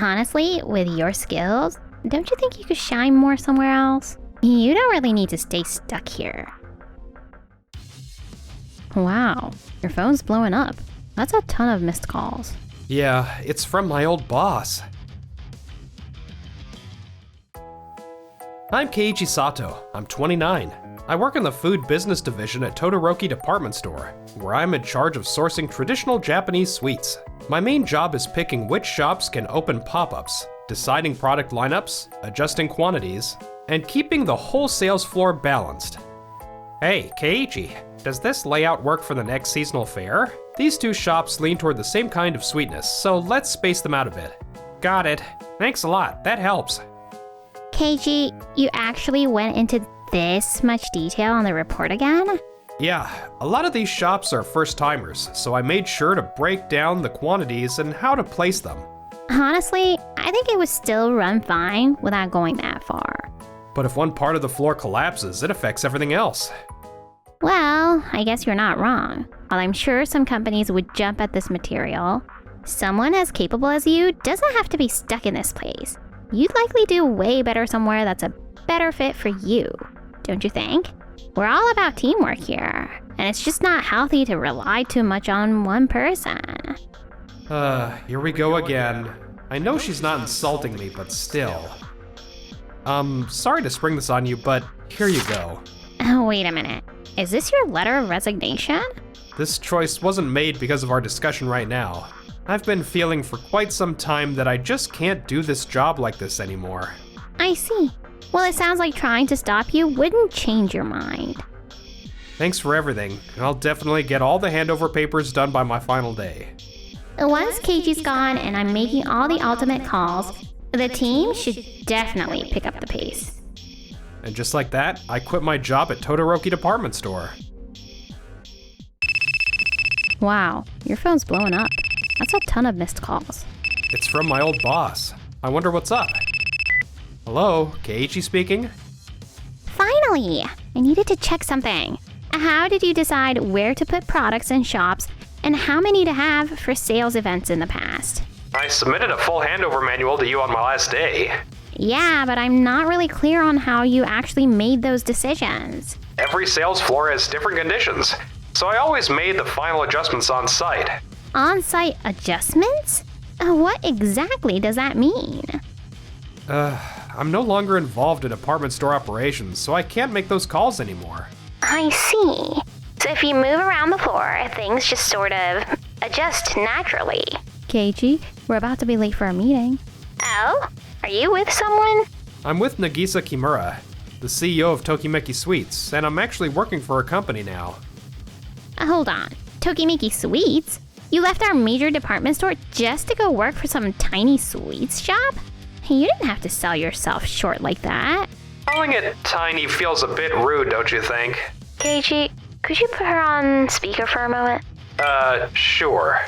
Honestly, with your skills, don't you think you could shine more somewhere else? You don't really need to stay stuck here. Wow, your phone's blowing up. That's a ton of missed calls. Yeah, it's from my old boss. I'm Keiichi Sato. I'm 29. I work in the food business division at Todoroki Department Store, where I'm in charge of sourcing traditional Japanese sweets. My main job is picking which shops can open pop-ups, deciding product lineups, adjusting quantities, and keeping the whole sales floor balanced. Hey, Keiichi, does this layout work for the next seasonal fair? These two shops lean toward the same kind of sweetness, so let's space them out a bit. Got it. Thanks a lot, that helps. Keiji, you actually went into this much detail on the report again? Yeah, a lot of these shops are first-timers, so I made sure to break down the quantities and how to place them. Honestly, I think it would still run fine without going that far. But if one part of the floor collapses, it affects everything else. Well, I guess you're not wrong. While I'm sure some companies would jump at this material, someone as capable as you doesn't have to be stuck in this place. You'd likely do way better somewhere that's a better fit for you, don't you think? We're all about teamwork here, and it's just not healthy to rely too much on one person. Here we go again. I know she's not insulting me, but still. Sorry to spring this on you, but here you go. Oh, wait a minute. Is this your letter of resignation? This choice wasn't made because of our discussion right now. I've been feeling for quite some time that I just can't do this job like this anymore. I see. Well, it sounds like trying to stop you wouldn't change your mind. Thanks for everything. I'll definitely get all the handover papers done by my final day. Once Keiji's gone and I'm making all the ultimate calls, the team should definitely pick up the pace. And just like that, I quit my job at Todoroki Department Store. Wow, your phone's blowing up. That's a ton of missed calls. It's from my old boss. I wonder what's up. Hello, Keiichi speaking? Finally! I needed to check something. How did you decide where to put products in shops and how many to have for sales events in the past? I submitted a full handover manual to you on my last day. Yeah, but I'm not really clear on how you actually made those decisions. Every sales floor has different conditions, so I always made the final adjustments on site. On-site adjustments? What exactly does that mean? I'm no longer involved in department store operations, so I can't make those calls anymore. I see. So if you move around the floor, things just sort of adjust naturally. Keiichi, we're about to be late for our meeting. Oh? Are you with someone? I'm with Nagisa Kimura, the CEO of Tokimeki Sweets, and I'm actually working for her company now. Hold on. Tokimeki Sweets? You left our major department store just to go work for some tiny sweets shop? You didn't have to sell yourself short like that. Calling it tiny feels a bit rude, don't you think? Keiichi, could you put her on speaker for a moment? Sure.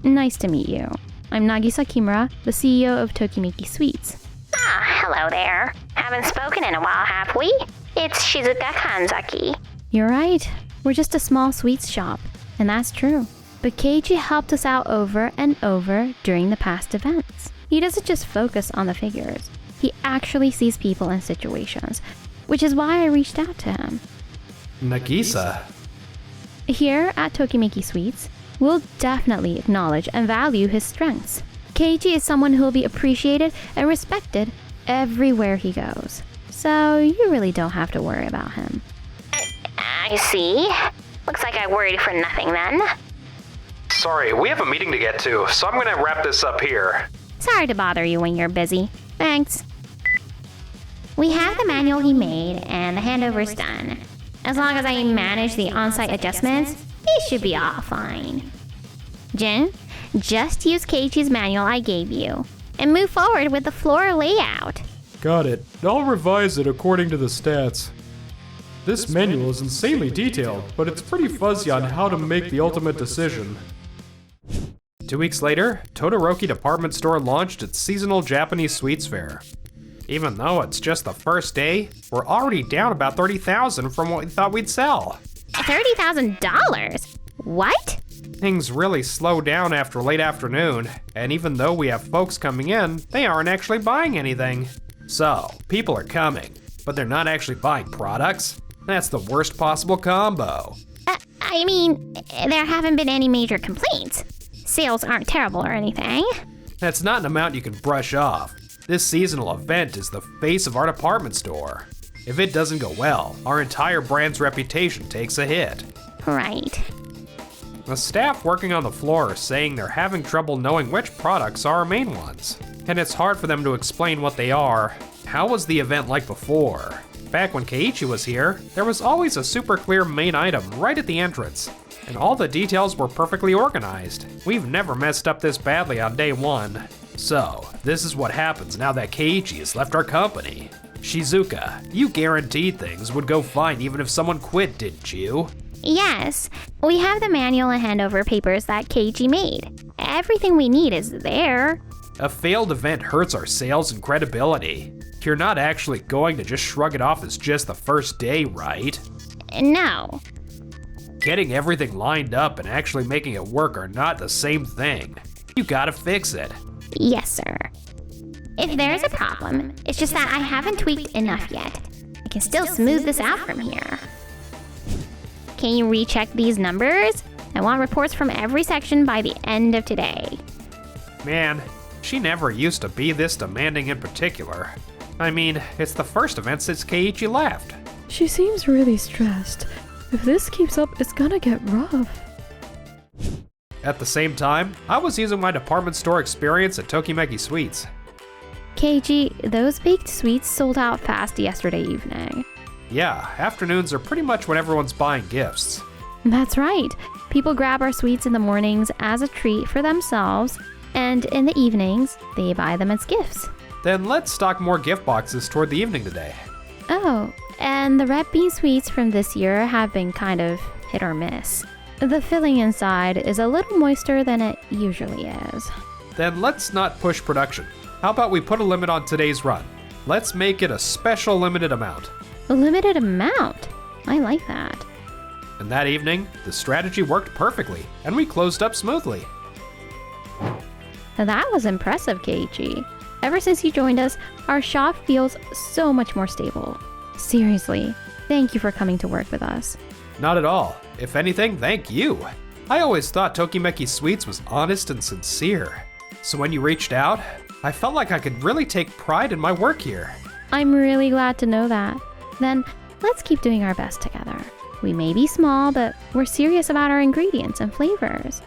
Nice to meet you. I'm Nagisa Kimura, the CEO of Tokimeki Sweets. Ah, hello there. Haven't spoken in a while, have we? It's Shizuka Kanzaki. You're right. We're just a small sweets shop, and that's true. But Keiichi helped us out over and over during the past events. He doesn't just focus on the figures. He actually sees people in situations, which is why I reached out to him. Nagisa? Here at Tokimeki Sweets, we'll definitely acknowledge and value his strengths. Keiichi is someone who will be appreciated and respected everywhere he goes. So you really don't have to worry about him. I see. Looks like I worried for nothing then. Sorry, we have a meeting to get to, so I'm gonna wrap this up here. Sorry to bother you when you're busy. Thanks. We have the manual he made and the handover's done. As long as I manage the on-site adjustments, it should be all fine. Jin, just use Keiichi's manual I gave you and move forward with the floor layout. Got it. I'll revise it according to the stats. This manual is insanely detailed, but it's pretty fuzzy on how to make the ultimate decision. 2 weeks later, Todoroki Department Store launched its seasonal Japanese sweets fair. Even though it's just the first day, we're already down about $30,000 from what we thought we'd sell. $30,000? What? Things really slow down after late afternoon, and even though we have folks coming in, they aren't actually buying anything. So, people are coming, but they're not actually buying products? That's the worst possible combo. I mean, there haven't been any major complaints. Sales aren't terrible or anything. That's not an amount you can brush off. This seasonal event is the face of our department store. If it doesn't go well, our entire brand's reputation takes a hit. Right. The staff working on the floor are saying they're having trouble knowing which products are our main ones, and it's hard for them to explain what they are. How was the event like before? Back when Keiichi was here, there was always a super clear main item right at the entrance, and all the details were perfectly organized. We've never messed up this badly on day one. So, this is what happens now that Keiichi has left our company. Shizuka, you guaranteed things would go fine even if someone quit, didn't you? Yes, we have the manual and handover papers that Keiichi made. Everything we need is there. A failed event hurts our sales and credibility. You're not actually going to just shrug it off as just the first day, right? No. Getting everything lined up and actually making it work are not the same thing. You gotta fix it. Yes, sir. If there's a problem, it's just that I haven't tweaked enough yet. I can still smooth this out from here. Can you recheck these numbers? I want reports from every section by the end of today. Man, she never used to be this demanding in particular. I mean, it's the first event since Keiichi left. She seems really stressed. If this keeps up, it's gonna get rough. At the same time, I was using my department store experience at Tokimeki Sweets. Keiichi, those baked sweets sold out fast yesterday evening. Yeah, afternoons are pretty much when everyone's buying gifts. That's right. People grab our sweets in the mornings as a treat for themselves, and in the evenings, they buy them as gifts. Then let's stock more gift boxes toward the evening today. Oh, and the red bean sweets from this year have been kind of hit or miss. The filling inside is a little moister than it usually is. Then let's not push production. How about we put a limit on today's run? Let's make it a special limited amount. A limited amount? I like that. And that evening, the strategy worked perfectly, and we closed up smoothly. That was impressive, Keiichi. Ever since you joined us, our shop feels so much more stable. Seriously, thank you for coming to work with us. Not at all. If anything, thank you. I always thought Tokimeki Sweets was honest and sincere. So when you reached out, I felt like I could really take pride in my work here. I'm really glad to know that. Then, let's keep doing our best together. We may be small, but we're serious about our ingredients and flavors.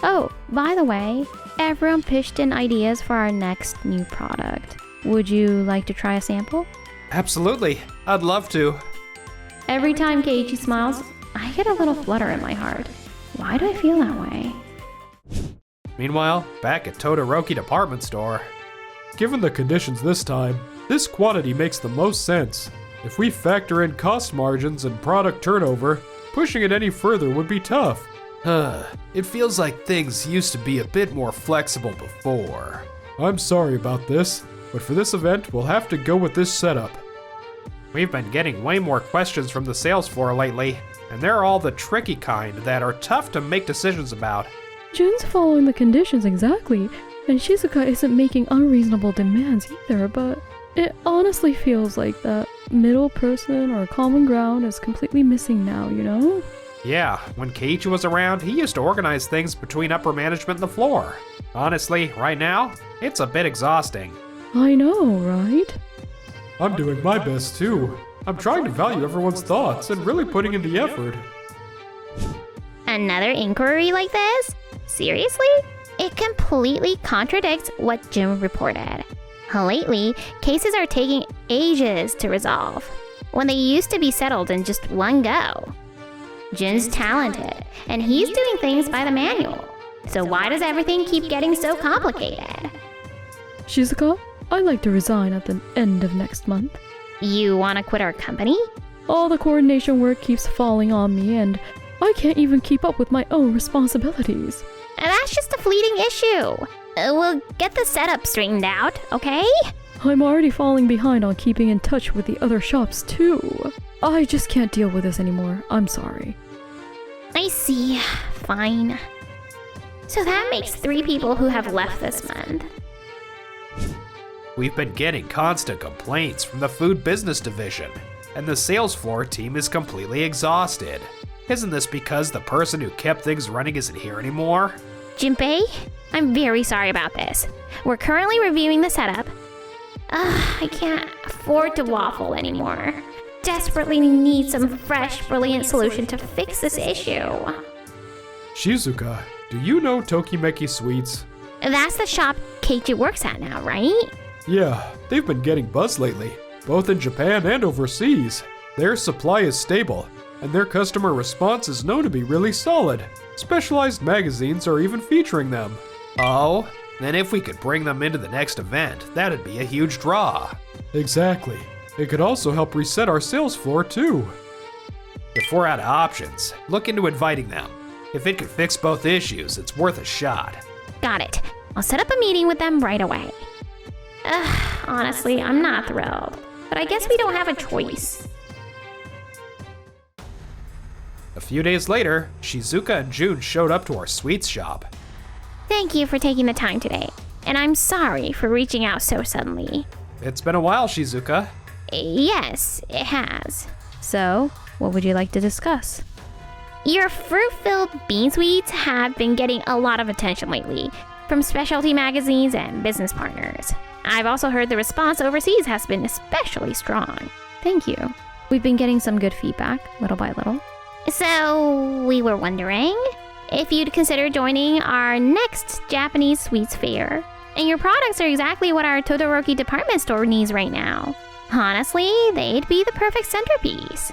Oh, by the way, everyone pitched in ideas for our next new product. Would you like to try a sample? Absolutely. I'd love to. Every time Keiichi smiles, I get a little flutter in my heart. Why do I feel that way? Meanwhile, back at Todoroki Department Store. Given the conditions this time, this quantity makes the most sense. If we factor in cost margins and product turnover, pushing it any further would be tough. It feels like things used to be a bit more flexible before. I'm sorry about this, but for this event, we'll have to go with this setup. We've been getting way more questions from the sales floor lately, and they're all the tricky kind that are tough to make decisions about. Jun's following the conditions exactly, and Shizuka isn't making unreasonable demands either, but it honestly feels like that middle person or common ground is completely missing now, you know? Yeah, when Keiichi was around, he used to organize things between upper management and the floor. Honestly, right now, it's a bit exhausting. I know, right? I'm doing my best too. I'm trying to value everyone's thoughts and really putting in the effort. Another inquiry like this? Seriously? It completely contradicts what Jim reported. Lately, cases are taking ages to resolve, when they used to be settled in just one go. Jun's talented, and he's doing things by the manual. So why does everything keep getting so complicated? Shizuka, I'd like to resign at the end of next month. You want to quit our company? All the coordination work keeps falling on me, and I can't even keep up with my own responsibilities. That's just a fleeting issue. We'll get the setup straightened out, okay? I'm already falling behind on keeping in touch with the other shops too. I just can't deal with this anymore. I'm sorry. I see. fine. So that makes 3 people who have left this month. We've been getting constant complaints from the food business division, and the sales floor team is completely exhausted. Isn't this because the person who kept things running isn't here anymore? Jinpei, I'm very sorry about this. We're currently reviewing the setup. I can't afford to waffle anymore. Desperately need some fresh, brilliant solution to fix this issue. Shizuka, do you know Tokimeki Sweets? That's the shop Keiichi works at now, right? Yeah, they've been getting buzz lately, both in Japan and overseas. Their supply is stable, and their customer response is known to be really solid. Specialized magazines are even featuring them. Oh, then if we could bring them into the next event, that'd be a huge draw. Exactly. It could also help reset our sales floor too. If we're out of options, look into inviting them. If it could fix both issues, it's worth a shot. Got it. I'll set up a meeting with them right away. Honestly, I'm not thrilled, but I guess we don't have a choice. A few days later, Shizuka and June showed up to our sweets shop. Thank you for taking the time today, and I'm sorry for reaching out so suddenly. It's been a while, Shizuka. Yes, it has. So, what would you like to discuss? Your fruit-filled bean sweets have been getting a lot of attention lately, from specialty magazines and business partners. I've also heard the response overseas has been especially strong. Thank you. We've been getting some good feedback, little by little. So, we were wondering if you'd consider joining our next Japanese sweets fair. And your products are exactly what our Todoroki department store needs right now. Honestly, they'd be the perfect centerpiece.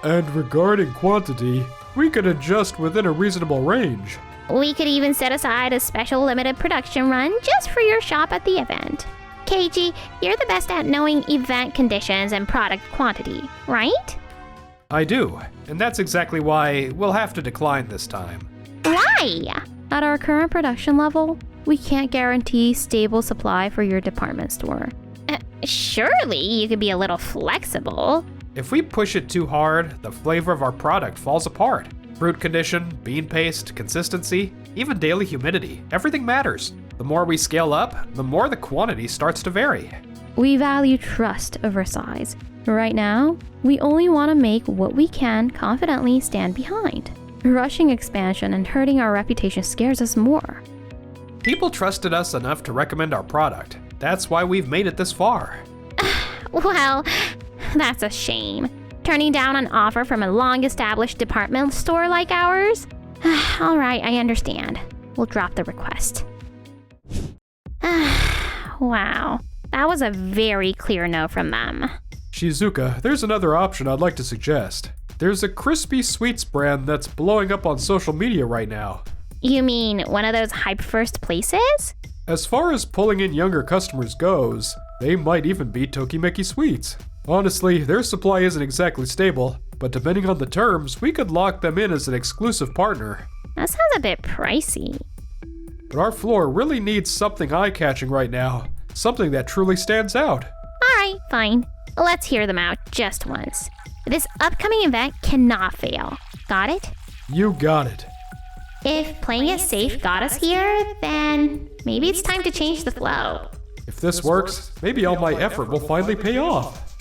And regarding quantity, we could adjust within a reasonable range. We could even set aside a special limited production run just for your shop at the event. Keiichi, you're the best at knowing event conditions and product quantity, right? I do, and that's exactly why we'll have to decline this time. Why? At our current production level, we can't guarantee stable supply for your department store. Surely you could be a little flexible. If we push it too hard, the flavor of our product falls apart. Fruit condition, bean paste, consistency, even daily humidity, everything matters. The more we scale up, the more the quantity starts to vary. We value trust over size. Right now, we only want to make what we can confidently stand behind. Rushing expansion and hurting our reputation scares us more. People trusted us enough to recommend our product. That's why we've made it this far. Well, that's a shame. Turning down an offer from a long-established department store like ours? All right, I understand. We'll drop the request. Wow, that was a very clear no from them. Shizuka, there's another option I'd like to suggest. There's a crispy sweets brand that's blowing up on social media right now. You mean one of those hype first places? As far as pulling in younger customers goes, they might even beat Tokimeki Sweets. Honestly, their supply isn't exactly stable, but depending on the terms, we could lock them in as an exclusive partner. That sounds a bit pricey. But our floor really needs something eye-catching right now. Something that truly stands out. Alright, fine. Let's hear them out just once. This upcoming event cannot fail. Got it? You got it. If playing it safe got us here, then maybe it's time to change the flow. If this works, maybe all my effort will finally pay off.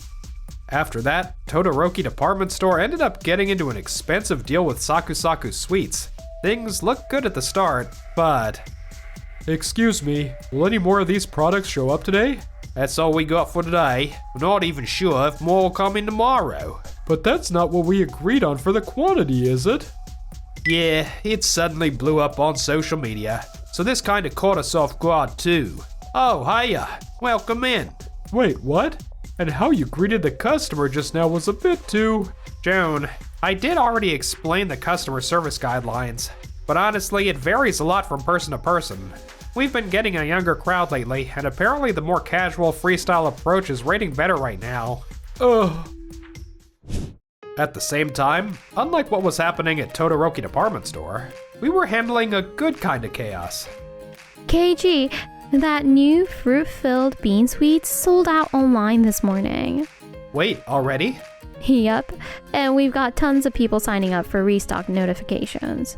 After that, Todoroki Department Store ended up getting into an expensive deal with Sakusaku Sweets. Things looked good at the start, but... Excuse me, will any more of these products show up today? That's all we got for today. We're not even sure if more will come in tomorrow. But that's not what we agreed on for the quantity, is it? Yeah, it suddenly blew up on social media, so this kinda caught us off guard too. Oh, hiya, welcome in. Wait, what? And how you greeted the customer just now was a bit too... Joan, I did already explain the customer service guidelines, but honestly, it varies a lot from person to person. We've been getting a younger crowd lately, and apparently the more casual freestyle approach is rating better right now. Ugh. At the same time, unlike what was happening at Todoroki Department Store, we were handling a good kind of chaos. Keiichi, that new fruit-filled bean sweets sold out online this morning. Wait, already? Yep, and we've got tons of people signing up for restock notifications.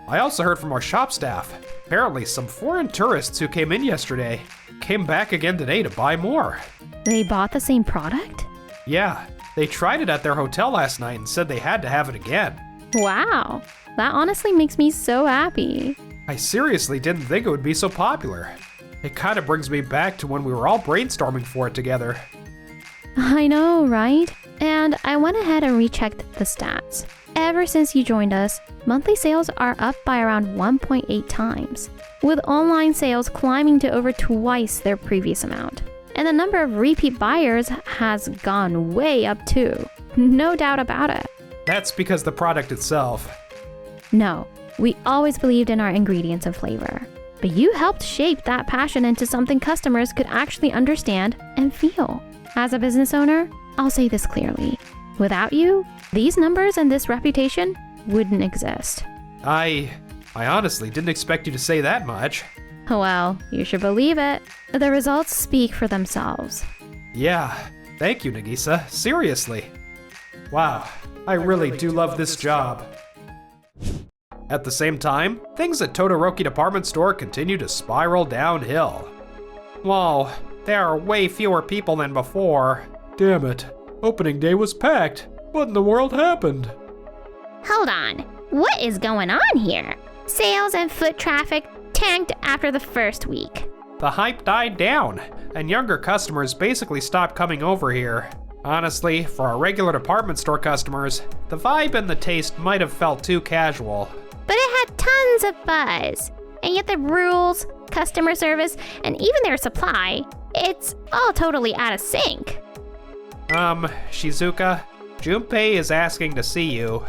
I also heard from our shop staff. Apparently, some foreign tourists who came in yesterday came back again today to buy more. They bought the same product? Yeah, they tried it at their hotel last night and said they had to have it again. Wow, that honestly makes me so happy. I seriously didn't think it would be so popular. It kind of brings me back to when we were all brainstorming for it together. I know, right? And I went ahead and rechecked the stats. Ever since you joined us, monthly sales are up by around 1.8 times, with online sales climbing to over twice their previous amount. And the number of repeat buyers has gone way up too. No doubt about it. That's because the product itself. No, we always believed in our ingredients and flavor. But you helped shape that passion into something customers could actually understand and feel. As a business owner, I'll say this clearly. Without you, these numbers and this reputation wouldn't exist. I honestly didn't expect you to say that much. Well, you should believe it. The results speak for themselves. Yeah, thank you, Nagisa. Seriously. Wow, I really do love this job. At the same time, things at Todoroki Department Store continue to spiral downhill. Well, there are way fewer people than before. Damn it. Opening day was packed. What in the world happened? Hold on. What is going on here? Sales and foot traffic tanked after the first week. The hype died down, and younger customers basically stopped coming over here. Honestly, for our regular department store customers, the vibe and the taste might have felt too casual. But it had tons of buzz. And yet the rules, customer service, and even their supply, it's all totally out of sync. Shizuka, Junpei is asking to see you.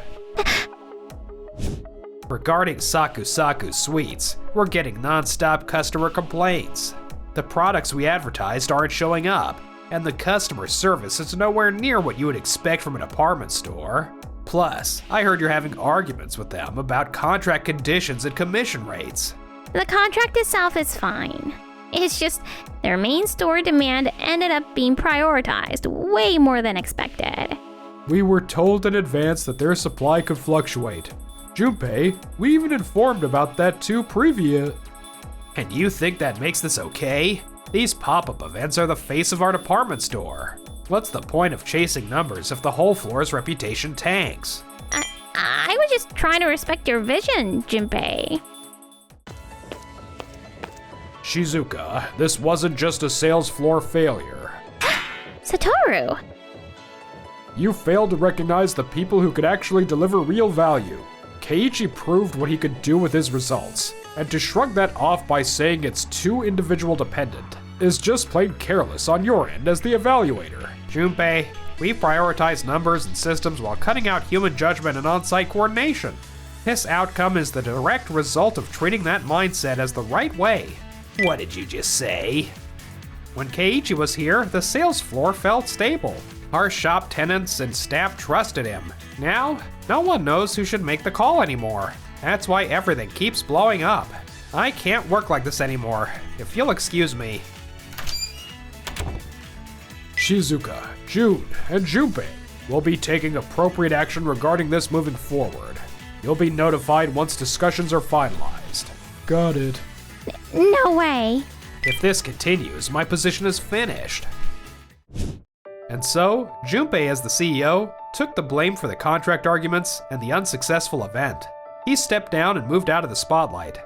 Regarding Saku Saku Sweets, we're getting non-stop customer complaints. The products we advertised aren't showing up, and the customer service is nowhere near what you would expect from a department store. Plus, I heard you're having arguments with them about contract conditions and commission rates. The contract itself is fine. It's just their main store demand ended up being prioritized way more than expected. We were told in advance that their supply could fluctuate. Junpei, we even informed about that too previous. And you think that makes this okay? These pop-up events are the face of our department store. What's the point of chasing numbers if the whole floor's reputation tanks? I was just trying to respect your vision, Junpei. Shizuka, this wasn't just a sales floor failure. Satoru! You failed to recognize the people who could actually deliver real value. Keiichi proved what he could do with his results, and to shrug that off by saying it's too individual dependent is just plain careless on your end as the evaluator. Junpei, we prioritize numbers and systems while cutting out human judgment and on-site coordination. This outcome is the direct result of treating that mindset as the right way. What did you just say? When Keiichi was here, the sales floor felt stable. Our shop tenants and staff trusted him. Now, no one knows who should make the call anymore. That's why everything keeps blowing up. I can't work like this anymore, if you'll excuse me. Shizuka, June, and Junpei will be taking appropriate action regarding this moving forward. You'll be notified once discussions are finalized. Got it. No way. If this continues, my position is finished. And so, Junpei, as the CEO, took the blame for the contract arguments and the unsuccessful event. He stepped down and moved out of the spotlight.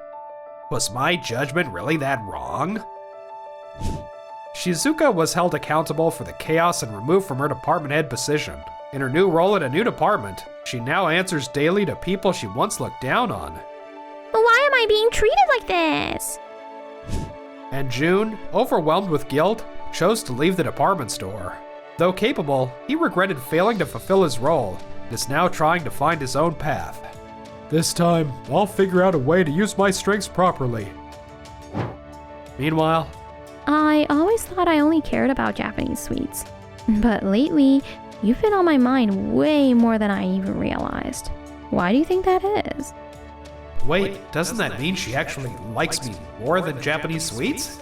Was my judgment really that wrong? Shizuka was held accountable for the chaos and removed from her department head position. In her new role at a new department, she now answers daily to people she once looked down on. Why am I being treated like this? And June, overwhelmed with guilt, chose to leave the department store. Though capable, he regretted failing to fulfill his role and is now trying to find his own path. This time, I'll figure out a way to use my strengths properly. Meanwhile, I always thought I only cared about Japanese sweets. But lately, you've been on my mind way more than I even realized. Why do you think that is? wait, doesn't that mean she actually likes me more than Japanese sweets?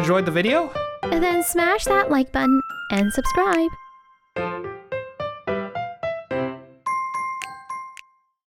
enjoyed the video? Then smash that like button and subscribe.